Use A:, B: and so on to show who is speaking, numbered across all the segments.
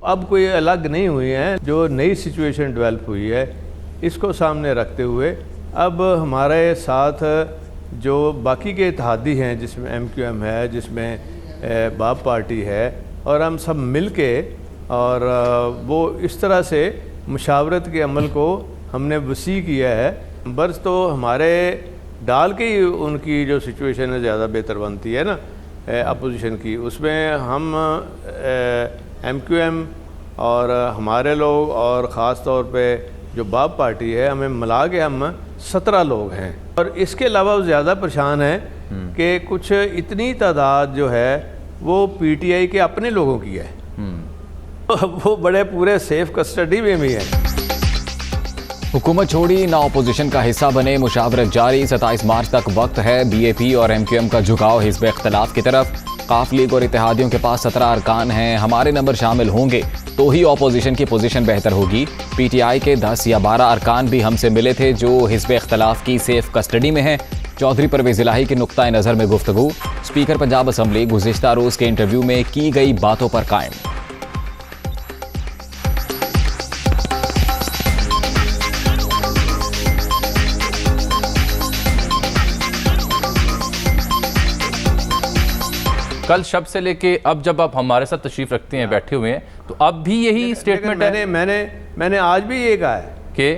A: अब कोई अलग नहीं हुई हैं। जो नई सिचुएशन डेवलप हुई है इसको सामने रखते हुए अब हमारे साथ जो बाकी के इत्तेहादी हैं, जिसमें MQM है, जिसमें बाप पार्टी है, और हम सब मिल के और वो इस तरह से मुशावरत के अमल को हमने वसी किया है। बर्स तो हमारे डाल के ही उनकी जो सिचुएशन है ज़्यादा बेहतर बनती है ना अपोजिशन की, उसमें हम MQM और हमारे लोग और ख़ास तौर पे जो बाप पार्टी है, हमें मिला के हम 17 लोग हैं। और इसके अलावा वो ज़्यादा परेशान है कि कुछ इतनी तादाद जो है वो PTI के अपने लोगों की है, वो बड़े पूरे सेफ कस्टडी में भी है।
B: हुकूमत छोड़ी ना अपोजिशन का हिस्सा बने, मुशावरत जारी। 27 मार्च तक वक्त है। BAP और MQM का झुकाव हिज़्ब इख्तिलाफ की तरफ। काफ लीग और इत्तेहादियों के पास 17 अरकान हैं। हमारे नंबर शामिल होंगे तो ही अपोजिशन की पोजीशन बेहतर होगी। PTI के 10 या 12 अरकान भी हमसे मिले थे जो हिज़्ब इख्तिलाफ की सेफ कस्टडी में हैं। चौधरी परवेज़ इलाही की नुक्ता नज़र में गुफ्तगू। स्पीकर पंजाब असम्बली गुज़िश्ता रोज़ के इंटरव्यू में की गई बातों पर कायम।
C: कल शब से लेके अब जब आप हमारे साथ तशरीफ रखते हैं, बैठे हुए हैं, तो अब भी यही स्टेटमेंट है।
A: मैंने आज भी ये कहा है
C: कि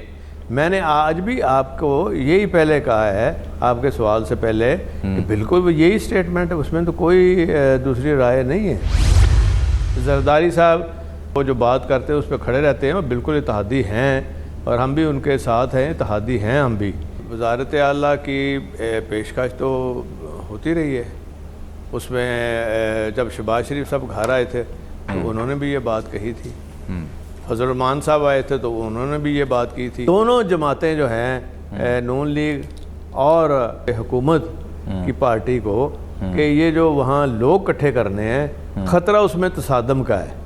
A: मैंने आज भी आपको यही पहले कहा है, आपके सवाल से पहले, कि बिल्कुल यही स्टेटमेंट है, उसमें तो कोई दूसरी राय नहीं है। जरदारी साहब वो जो बात करते हैं उस पर खड़े रहते हैं, वो बिल्कुल इत्तेहादी हैं और हम भी उनके साथ हैं, इत्तेहादी हैं हम भी। वज़ारत आला की पेशकश तो होती रही है, उसमें जब शहबाज शरीफ साहब घर आए थे तो उन्होंने भी ये बात कही थी, फजल रहमान साहब आए थे तो उन्होंने भी ये बात की थी। दोनों जमातें जो हैं नून लीग और हुकूमत की पार्टी को, कि ये जो वहाँ लोग इकट्ठे करने हैं, ख़तरा उसमें तसादम का है।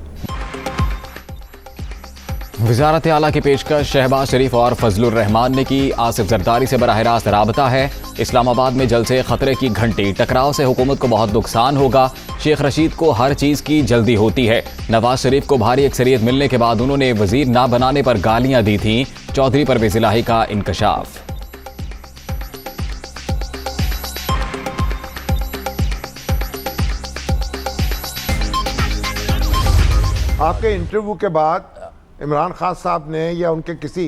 B: वज़ारत आला की पेशकश शहबाज शरीफ और फजलुर रहमान ने की। आसिफ जरदारी से बराह रास्त राबता है। इस्लामाबाद में जलसे खतरे की घंटी। टकराव से हुकूमत को बहुत नुकसान होगा। शेख रशीद को हर चीज़ की जल्दी होती है। नवाज शरीफ को भारी अक्सरियत मिलने के बाद उन्होंने वजीर ना बनाने पर गालियां दी थीं। चौधरी परवेज़ इलाही का इंकशाफ।
D: आपके इंटरव्यू के बाद इमरान खान साहब ने या उनके किसी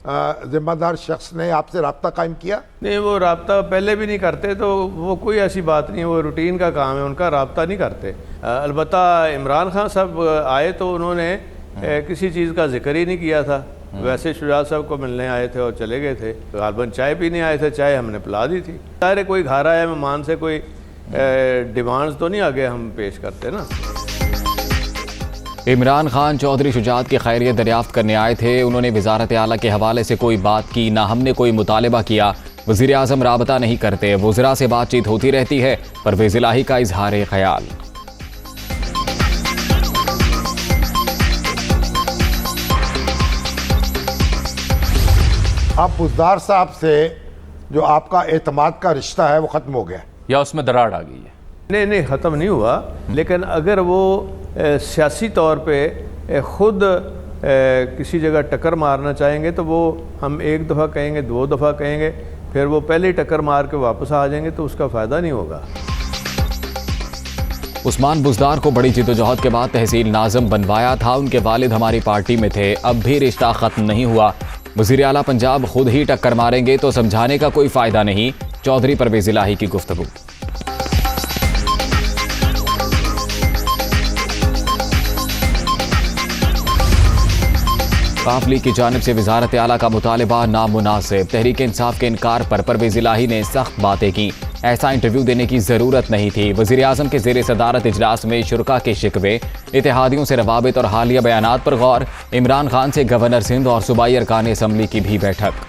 D: जिम्मेदार शख्स ने आपसे रब्ता कायम किया?
A: नहीं, वो रब्ता पहले भी नहीं करते, तो वो कोई ऐसी बात नहीं है, वो रूटीन का काम है, उनका रब्ता नहीं करते। अलबत्ता इमरान खान साहब आए तो उन्होंने किसी चीज़ का जिक्र ही नहीं किया था। वैसे शुजात साहब को मिलने आए थे और चले गए थे। गालबन चाय पीने आए थे, चाय हमने पिला दी थी। सारे कोई घर आया मेहमान से कोई डिमांड्स तो नहीं आगे हम पेश करते ना।
B: इमरान खान चौधरी शुजात की खैरियत दरियाफ्त करने आए थे। उन्होंने वज़ारत आला के हवाले से कोई बात की, ना हमने कोई मुतालबा किया। वज़ीर आज़म राबता नहीं करते, वज़रा से बातचीत होती रहती है। परवेज़ इलाही का इजहार ख्याल।
D: आप बुज़दार साहब से जो आपका एतमाद का रिश्ता है वो ख़त्म हो गया
C: या उसमें दरार आ गई है?
A: नहीं, ख़त्म नहीं हुआ, लेकिन अगर वो सियासी तौर पे ख़ुद किसी जगह टक्कर मारना चाहेंगे तो वो हम एक दफ़ा कहेंगे, 2 दफ़ा कहेंगे, फिर वो पहले ही टक्कर मार के वापस आ जाएंगे, तो उसका फ़ायदा नहीं होगा।
B: उस्मान बुज़दार को बड़ी जिद्दोजहद के बाद तहसील नाज़िम बनवाया था। उनके वालिद हमारी पार्टी में थे, अब भी रिश्ता ख़त्म नहीं हुआ। वज़ीर आला पंजाब खुद ही टक्कर मारेंगे तो समझाने का कोई फ़ायदा नहीं। चौधरी परवेज़ इलाही की गुफ्तगू। काफ लीग की जानिब से वज़ारत आला का मुतालबा नामुनासिब। तहरीक इंसाफ के इनकार पर परवेज़ इलाही ने सख्त बातें की। ऐसा इंटरव्यू देने की ज़रूरत नहीं थी। वज़ीर आज़म के ज़ेर सदारत इजलास में शुरका के शिकवे, इत्तेहादियों से रवाबित और हालिया बयानात पर गौर। इमरान खान से गवर्नर सिंध और सूबाई अरकान असम्बली की भी बैठक।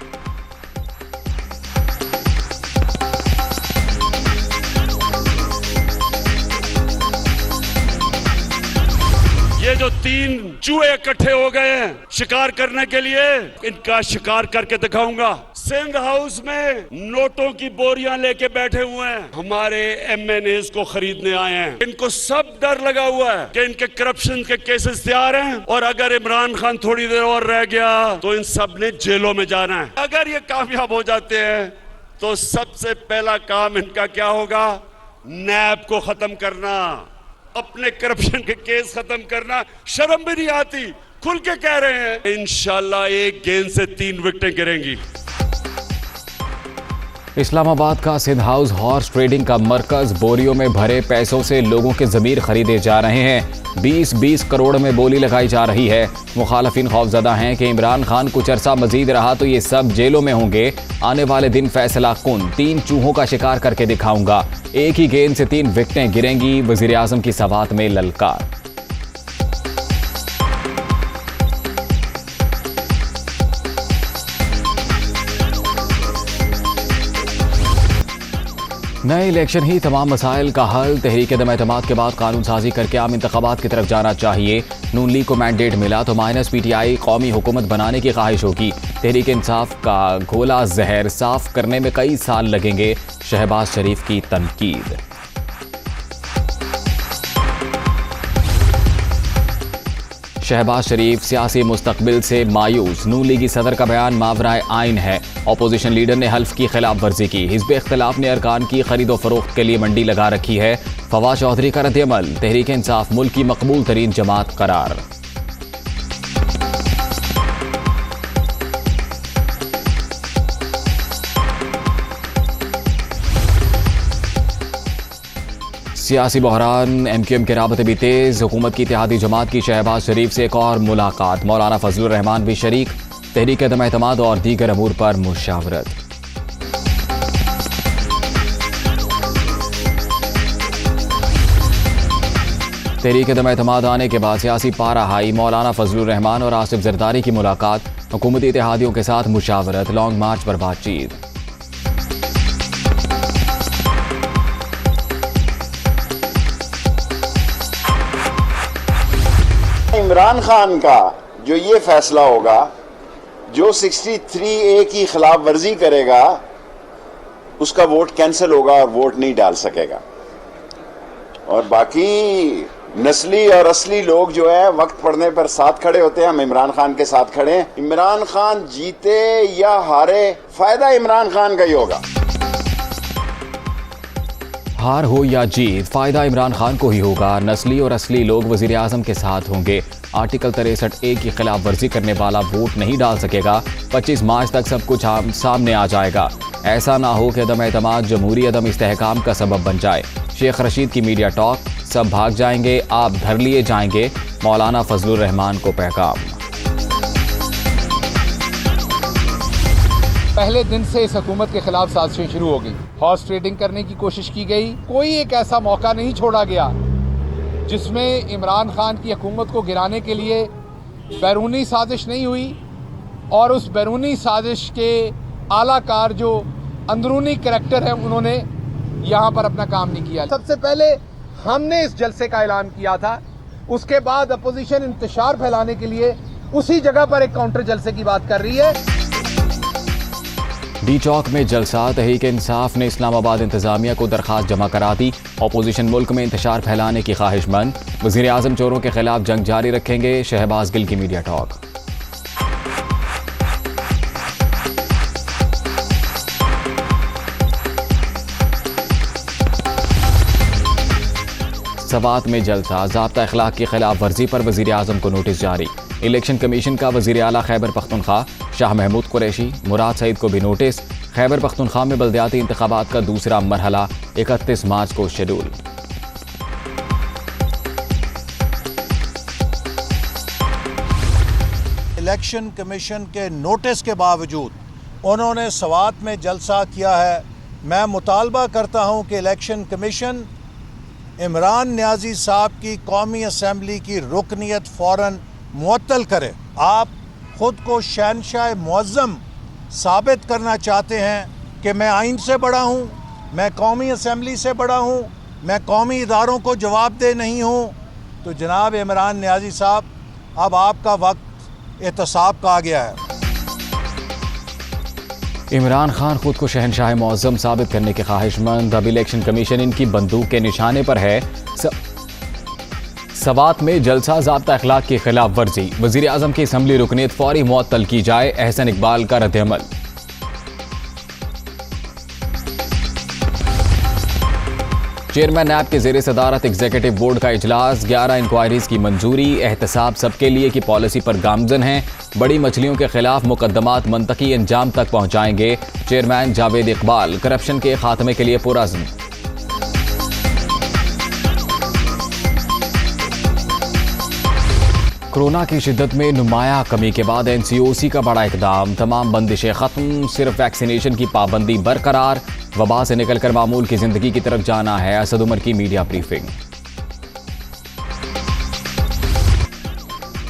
E: ये जो 3 चूहे इकट्ठे हो गए हैं शिकार करने के लिए, इनका शिकार करके दिखाऊंगा। सिंध हाउस में नोटों की बोरियां लेके बैठे हुए हैं, हमारे MNAs को खरीदने आए हैं। इनको सब डर लगा हुआ है कि इनके करप्शन के केसेस तैयार हैं और अगर इमरान खान थोड़ी देर और रह गया तो इन सब ने जेलों में जाना है। अगर ये कामयाब हो जाते हैं तो सबसे पहला काम इनका क्या होगा? नैब को खत्म करना, अपने करप्शन के केस खत्म करना। शर्म भी नहीं आती, खुल के कह रहे हैं इंशाल्लाह एक गेंद से 3 विकेटें गिरेंगी।
B: इस्लामाबाद का सिंध हाउस हॉर्स ट्रेडिंग का मरकज, बोरियों में भरे पैसों से लोगों के ज़मीर खरीदे जा रहे हैं। 20-20 करोड़ में बोली लगाई जा रही है। मुखालफिन खौफजदा हैं कि इमरान खान कुछ अरसा मजीद रहा तो ये सब जेलों में होंगे। आने वाले दिन फैसला कुन, 3 चूहों का शिकार करके दिखाऊंगा, एक ही गेंद से 3 विकेटें गिरेंगी। वजीर आज़म की सवात में ललकार। नए इलेक्शन ही तमाम मसाइल का हल। तहरीक दम-ए-एतमाद के बाद कानून साजी करके आम इंतखाबात की तरफ जाना चाहिए। नून लीग को मैंडेट मिला तो -PTI कौमी हुकूमत बनाने की ख्वाहिश होगी। तहरीक इंसाफ का घोला जहर साफ करने में कई साल लगेंगे। शहबाज शरीफ की तनकीद। शहबाज शरीफ सियासी मुस्तकबिल से मायूस। नून लीगी सदर का बयान मावराए आइन है। अपोजिशन लीडर ने हल्फ की खिलाफ वर्जी की। हिज़्ब इख्तिलाफ ने अरकान की खरीदो फरोख्त के लिए मंडी लगा रखी है। फवाद चौधरी का रद्द-ए-अमल। तहरीक इंसाफ मुल्क की मकबूल तरीन जमात करार। सियासी बहरान, MQM के राबते भी तेज। हुकूमत की इत्तेहादी जमात की शहबाज शरीफ से एक और मुलाकात। मौलाना फजलुर रहमान भी शरीक। तहरीक दम-ए-एतमाद और दीगर अमूर पर मुशावरत। तहरीक दम-ए-एतमाद आने के बाद सियासी पारा हाई। मौलाना फजलुर रहमान और आसिफ जरदारी की मुलाकात। हुकूमती इत्तेहादियों के साथ मुशावरत। लॉन्ग मार्च पर बातचीत।
F: इमरान खान का जो ये फैसला होगा, जो 63A की खिलाफ वर्जी करेगा उसका वोट कैंसिल होगा और वोट नहीं डाल सकेगा। और बाकी नस्ली और असली लोग जो है वक्त पड़ने पर साथ खड़े होते हैं। हम इमरान खान के साथ खड़े हैं। इमरान खान जीते या हारे, फायदा इमरान खान का ही होगा।
B: हार हो या जीत, फायदा इमरान खान को ही होगा। नस्ली और असली लोग वजीर आजम के साथ होंगे। आर्टिकल 63A की खिलाफ वर्जी करने वाला वोट नहीं डाल सकेगा। 25 मार्च तक सब कुछ सामने आ जाएगा। ऐसा ना हो कि अदम-ए-एतमाद जमहूरी अदम इस्तेहकाम का सबब बन जाए। शेख रशीद की मीडिया टॉक। सब भाग जाएंगे, आप धर लिए जाएंगे। मौलाना फजलुर रहमान को पैगाम।
G: पहले दिन से इस हुकूमत के खिलाफ साजिशें शुरू हो गई। हॉर्स ट्रेडिंग करने की कोशिश की गई। कोई एक ऐसा मौका नहीं छोड़ा गया जिसमें इमरान खान की हुकूमत को गिराने के लिए बैरूनी साजिश नहीं हुई और उस बैरूनी साजिश के आलाकार जो अंदरूनी करैक्टर हैं उन्होंने यहाँ पर अपना काम नहीं किया। सबसे पहले हमने इस जलसे का ऐलान किया था, उसके बाद अपोजिशन इंतशार फैलाने के लिए उसी जगह पर एक काउंटर जलसे की बात कर रही है।
B: डी चौक में जलसा। तहरीक इंसाफ ने इस्लामाबाद इंतजामिया को दरखास्त जमा करा दी। अपोजिशन मुल्क में इंतशार फैलाने की ख्वाहिशमंद। वजीर आजम चोरों के खिलाफ जंग जारी रखेंगे। शहबाज गिल की मीडिया टॉक। सवात में जलसा। ज़ाब्ता अखलाक की खिलाफ वर्जी पर वजीर आजम को नोटिस जारी। इलेक्शन कमीशन का वजीर आला खैबर पख्तूनख्वा शाह महमूद कुरैशी, मुराद सईद को भी नोटिस। खैबर पख्तूनख्वा में बल्दियाती इंतखाबात का दूसरा मरहला 31 मार्च को शेड्यूल।
H: इलेक्शन कमीशन के नोटिस के बावजूद उन्होंने सवात में जलसा किया है। मैं मुतालबा करता हूं कि इलेक्शन कमीशन इमरान नियाज़ी साहब की कौमी असम्बली की रुकनीत फ़ौरन मुअत्तल करे। आप ख़ुद को शहनशाह मुअज़्ज़म साबित करना चाहते हैं कि मैं आइन से बड़ा हूँ, मैं कौमी असम्बली से बड़ा हूँ, मैं कौमी इदारों को जवाबदेह नहीं हूँ, तो जनाब इमरान नियाज़ी साहब, अब आपका वक्त एहतसाब का आ गया है।
B: इमरान खान खुद को शहनशाह मौज़म साबित करने के ख्वाहिशमंद, अब इलेक्शन कमीशन इनकी बंदूक के निशाने पर है। सवात में जलसा ज़ाब्ता अखलाक की खिलाफ वर्जी, वज़ीर आज़म की असम्बली रुकनीत फौरी मुअत्तल की जाए, एहसन इकबाल का रद्द-ए-अमल। चेयरमैन नैब के ज़ेरे सदारत एग्जीक्यूटिव बोर्ड का इजलास, 11 इंक्वायरीज की मंजूरी, एहतसाब सबके लिए की पॉलिसी पर गामजन है, बड़ी मछलियों के खिलाफ मुकदमात मंतकी अंजाम तक पहुंचाएंगे। चेयरमैन जावेद इकबाल करप्शन के खात्मे के लिए पुरअज़्म। कोरोना की शिद्दत में नुमाया कमी के बाद NCOC का बड़ा इकदाम, तमाम बंदिशें खत्म, सिर्फ वैक्सीनेशन की पाबंदी बरकरार, वबा से निकलकर मामूल की जिंदगी की तरफ जाना है। असद उमर की media briefing.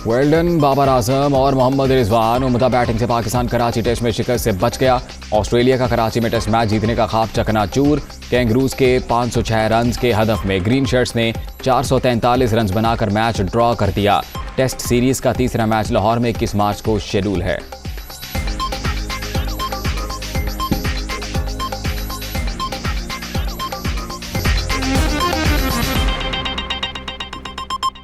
B: Well done, Babar Azam और मोहम्मद रिजवान, उम्दा बैटिंग से पाकिस्तान कराची टेस्ट में शिकस्त से बच गया। ऑस्ट्रेलिया का कराची में टेस्ट मैच जीतने का ख्वाब चकनाचूर, कैंगरूज के 506 रन के हदफ में ग्रीन शर्ट्स ने 443 रन बनाकर मैच ड्रॉ कर दिया। टेस्ट सीरीज का तीसरा मैच लाहौर में 21 मार्च को शेड्यूल है।